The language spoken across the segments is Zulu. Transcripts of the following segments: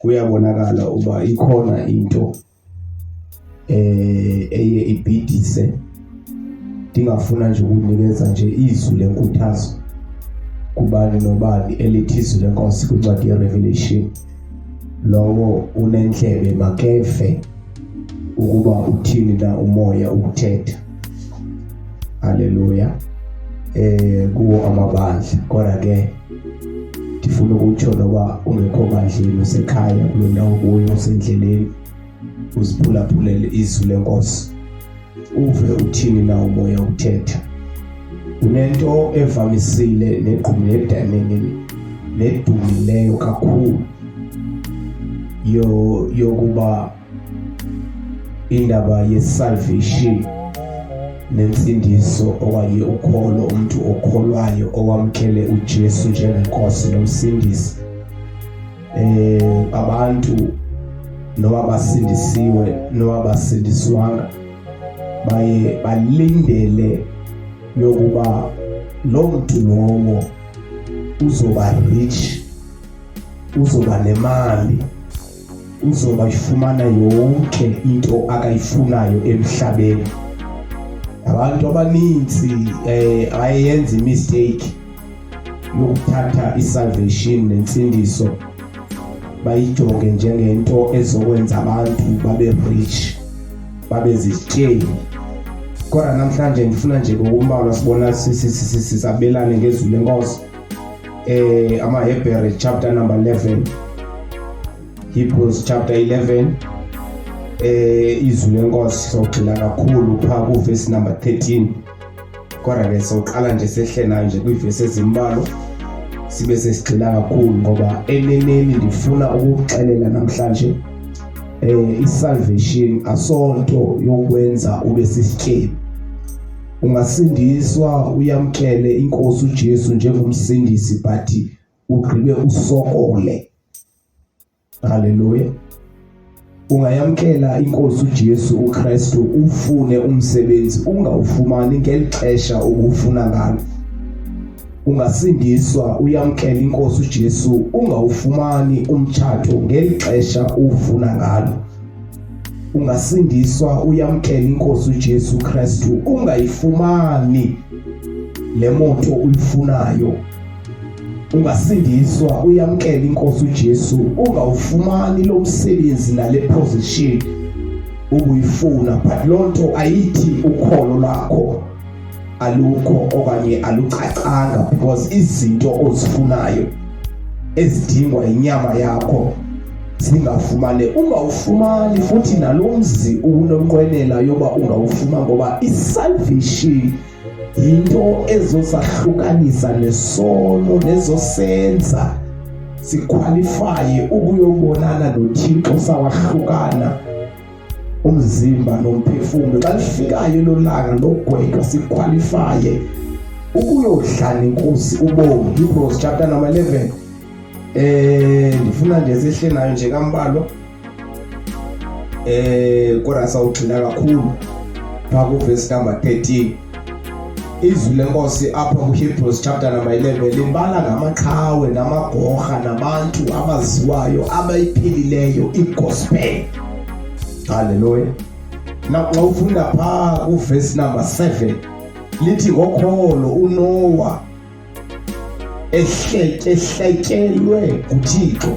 kuyabonakala uba ikhona into eye ibhidise. Ndingafuna nje ukunikeza nje izwi lenkuthazo kubani nobani elithi izwi lenkosi kwincwadi yeRevelation. Lowo unendlebe makeve ukuba uthini na umoya ukuthetha. Haleluya. Kuwo amabandla. Kodwa ke ndifuna ukutsho noba ungekho bandleni usekhaya kulo ndawo kuyo usendleleni uziphulaphulele izwi lenkosi. Uve uthini na umoya ukuthetha. Unento evamisile nedumileyo kakhulu yokuba indaba ye-salvation nensindiso okanye ukholo, umuntu okholwayo owamkele uJesu njengenkosi nomsindisi. Abantu noba basindisiwe noba basindiswanga baye balindele yokuba lo muntu lowo uzoba rich, uzoba nemali, uzoba ifumana yonke into akayifunayo emhlabeni. Abantu abaninzi ayenza imistake yokuthatha isalvation nensindiso bayijonge njengento ezokwenza abantu babe rich, babe zizityebi. Kodwa namhlanje ngifuna nje ukumbalwa sibona sisabelane ngezwi lenkosi. AmaHebrews chapter number 11, Hebrews chapter 11, izwi lenkosi sogxila kakhulu phaa kuverse number 13. Kodwa ke soqala nje sehle nayo nje kwiverse ezimbalwa sibe sesigxila kakhulu ngoba eneneni ndifuna ukuxelela namhlanje isalvation asonto yokwenza ube sisityebi. Ungasindiswa uyamkele inkosi uJesu njengomsindisi but ugqibe usokole. Haleluya. Ungayamkela inkosi uJesu uKrestu ufune umsebenzi ungawufumani ngelixesha ubufuna ngalo. Ungasindiswa uyamkela inkosi uJesu ungawufumani umtshato ngelixesha ufuna ngalo. Ungasindiswa uyamkela inkosi uJesu Kristu ungayifumani le moto uyifunayo. Ungasindiswa uyamkela inkosi uJesu ungawufumani lo msebenzi nale position ubuyifuna. But lonto ayithi ukholo lakho alukho okanye alucacanga, because izinto ozifunayo ezidingwa inyama yakho zingafumane. Ungawufumani futhi nalomzi unomqwenela yoba ungawufuma, ngoba isalvation yinto ezosahlukanisa nesono nezosenza siqualifye ukuyobonana noThixo sawahlukana umzimba nomphefumulo. Xa lifikayo lo langa lokugwetwa siqualifye ukuyodlala inkosi ubomi. Hebrews chapter number 11, ndifuna nje sehle nayo nje kambalwa, kodwa sawugxila kakhulu phaa kuverse number 13. Izwi lenkosi apha kuHebrews chapter number 11 limbala ngamaqhawe namagorha nabantu abaziwayo abayiphilileyo igospel. Haleluya. Naxa ufunda phaa kuverse number 7 lithi ngokholo uNoah ehletyelwe nguThixo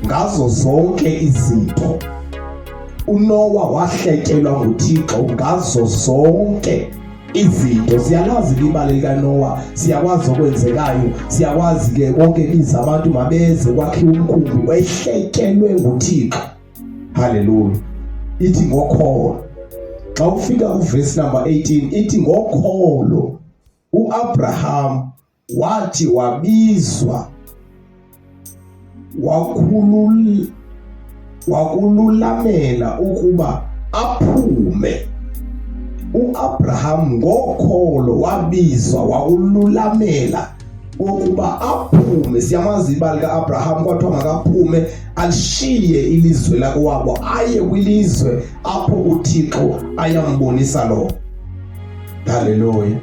ngazo zonke izinto. uNoah wahletyelwa nguThixo ngazo zonke izinto. Siyalazi libali likaNoah, siyakwazi okwenzekayo, siyakwazi ke konke biza abantu mabeze kwakhiwa umkhumbi, wahletyelwe nguThixo. Haleluya. Ithi ngokholo. Xa ufika kuverse number 18 ithi ngokholo uAbraham wathi wabizwa wakululamela ukuba aphume. uAbraham ngokholo wabizwa wakululamela ukuba aphume. Siyamazi ibali kaAbraham kwathiwa makaphume alishiye ilizwe lakowabo aye kwilizwe apho uThixo ayambonisa lo. Haleluya.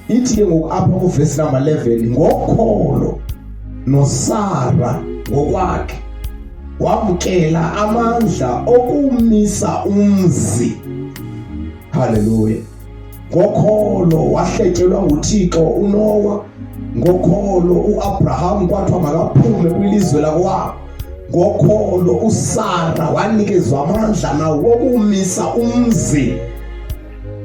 Ithi ke ngoku apha kuverse number 11 ngokholo noSara ngokwakhe wamkela amandla okumisa umzi. Haleluya. Ngokholo wahletyelwa nguThixo uNowa, ngokholo uAbraham kwathiwa makaphume kwilizwe lakwabo, ngokholo uSara wanikezwa amandla nawo wokumisa umzi.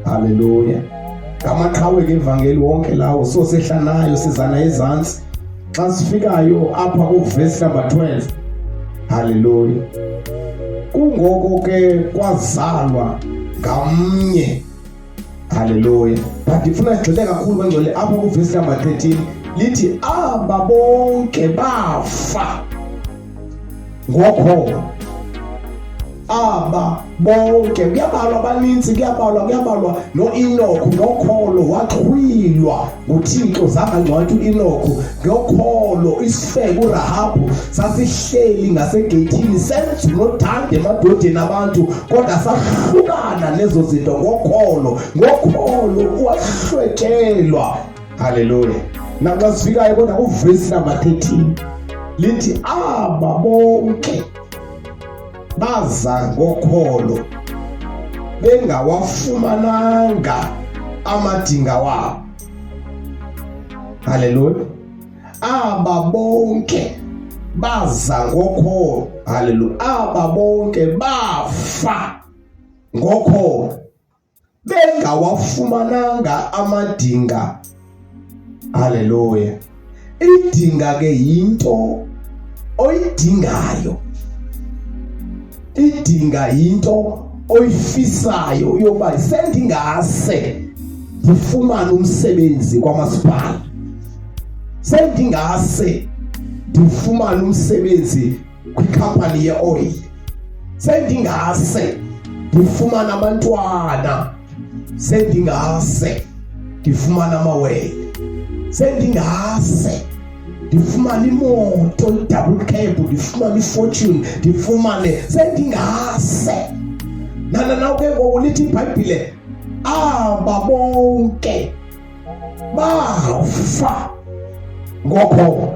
Haleluya. Ngamaqhawe ngevangeli wonke lawo sosehla nayo sizana ezantsi xa sifikayo apha kuverse number 12. Haleluya. Kungoko ke kwazalwa ngamnye. Haleluya. But ndifuna sigxile kakhulu kwengcwele apha kuverse number 13 lithi aba bonke bafa ngokholo. Aba bonke kuyabalwa abaninzi, kuyabalwa noEnokhu ngokholo waxhwilwa nguThixo zangangcwathi uEnokhu ngokholo. Isifebe uRahabu sasihleli ngasegeyithini senza unodande emadodeni abantu kodwa sahlukana nezo zinto ngokholo wahlwetyelwa. Haleluya. Naxa sifikayo kodwa kuverse number 13 lithi aba bonke baza ngokholo bengawafumananga amadinga wabo. Haleluya. Aba bonke baza ngokholo. Haleluya. Aba bonke bafa ngokholo bengawafumananga amadinga. Haleluya. Idinga ke yinto oyidingayo. Idinga yinto oyifisayo yoba sendingase ndifumane umsebenzi kwamasipala, sendingase ndifumane umsebenzi kwikhampani ye-oil, sendingase ndifumane abantwana, sendingase ndifumane amawele, sendingase ndifumane imoto i-double cab, ndifumane ifortune, ndifumane sendingase na ke ngoku lithi iBhayibhile aba bonke bafa ngokholo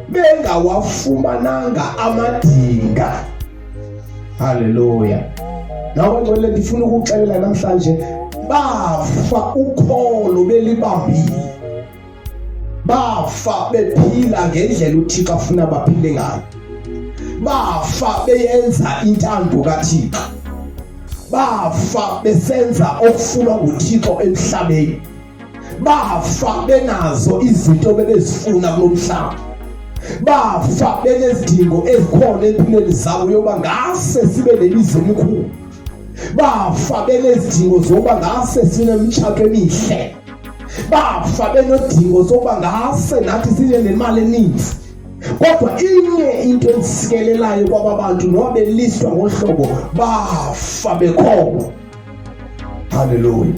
bengawafumananga amadinga. Haleluya. Nawe ngcwele ndifuna ukuxelela namhlanje bafa ukholo belibambile, bafa bephila ngendlela uThixo afuna baphile ngayo, bafa beyenza intando kaThixo, bafa besenza okufunwa nguThixo emhlabeni, bafa benazo izinto bebezifuna kulo mhlaba, bafa benezidingo ezikhona empilweni zabo yoba ngase sibe nelizwe elikhulu, bafa benezidingo zoba ngase sinemitshato emihle, bafa benodingo zoba ngase nathi sibe nemali eninzi. Kodwa inye into ensikelelayo kwaba bantu noba belistwa ngohlobo bafa bekhona. Haleluya.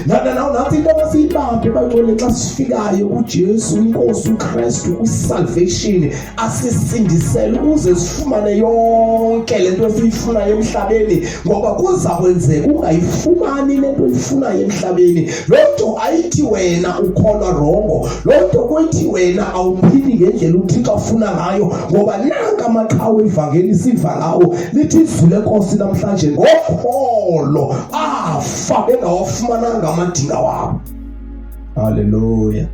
Nathi into abasiyibambe bangcwele xa sifikayo kuJesu inkosi uKrestu kwisalvation asisindisele ukuze sifumane yonke lento esiyifunayo emhlabeni, ngoba kuza kwenzeka ungayifumani lento oyifunayo emhlabeni. Lonto ayithi wena ukholwa rongo, lonto kuyithi wena awuphili ngendlela uThixo afuna ngayo, ngoba nanka amaqhawe evangeli siva ngawo lithi izwi lenkosi namhlanje ngokholo afa bengawafumananga amadinga wabo. Haleluya.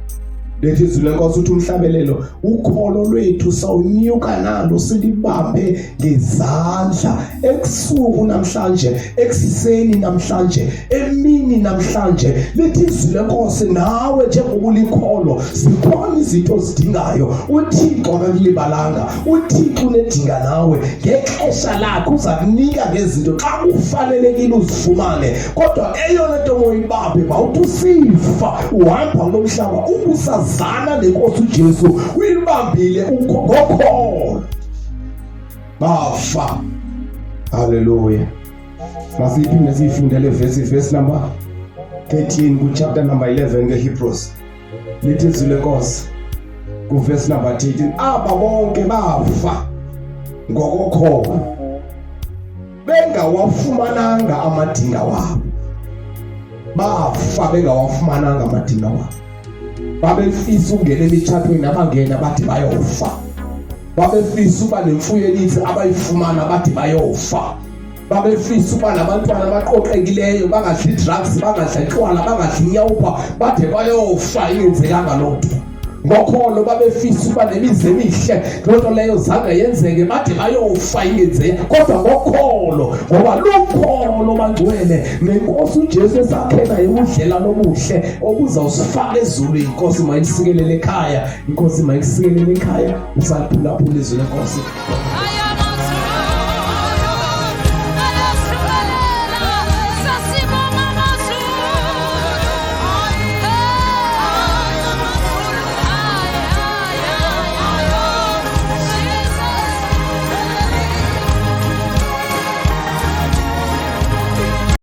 Lethi izwi lenkosi uthi umhlabelelo ukholo lwethu sawunyuka nalo silibambe ngezandla, ebusuku namhlanje, ekuseni namhlanje, emini namhlanje. Lethi izwi lenkosi nawe njengoba ulikholo zikhona izinto ozidingayo, uThixo akakulibalanga, uThixo unedinga nawe. Ngexesha lakho uza kunika ngezinto xa kufanelekile uzifumane, kodwa eyona nto moyibambe bawuthi usifa uhamba kulo mhlaba ubusazana nenkosi uJesu uyibambile ngokholo bafa. Haleluya. Masiphinde siyifundele verse number 13 kuchapter number 11 ngeHebrews. Lithi izwi lenkosi kuverse number 13 aba bonke bafa ngokokholo bengawafumananga amadinga wabo. Bafa bengawafumananga amadinga wabo. Babefisa ukungena emitshatweni abangena bathi bayofa. babefisa uba nemfuyo elithi abayifumana bathi bayofa, babefisa uba nabantwana abaqoqekileyo, bangadli drugs, bangadla utywala, bangadli inyawupa, bade bayofa ingenzekanga loo nto. Ngokholo babefisa uba nemizi emihle, loo nto leyo zange yenzeke, bade bayofa ingenzeka, kodwa ngokholo, ngoba lukholo bangcwele nenkosi uJesu esakhela ubudlelwano obuhle obuzawusifaka ezulwini. Inkosi mayisikelele ekhaya, inkosi mayisikelele ekhaya, usaphulaphula izwi lenkosi.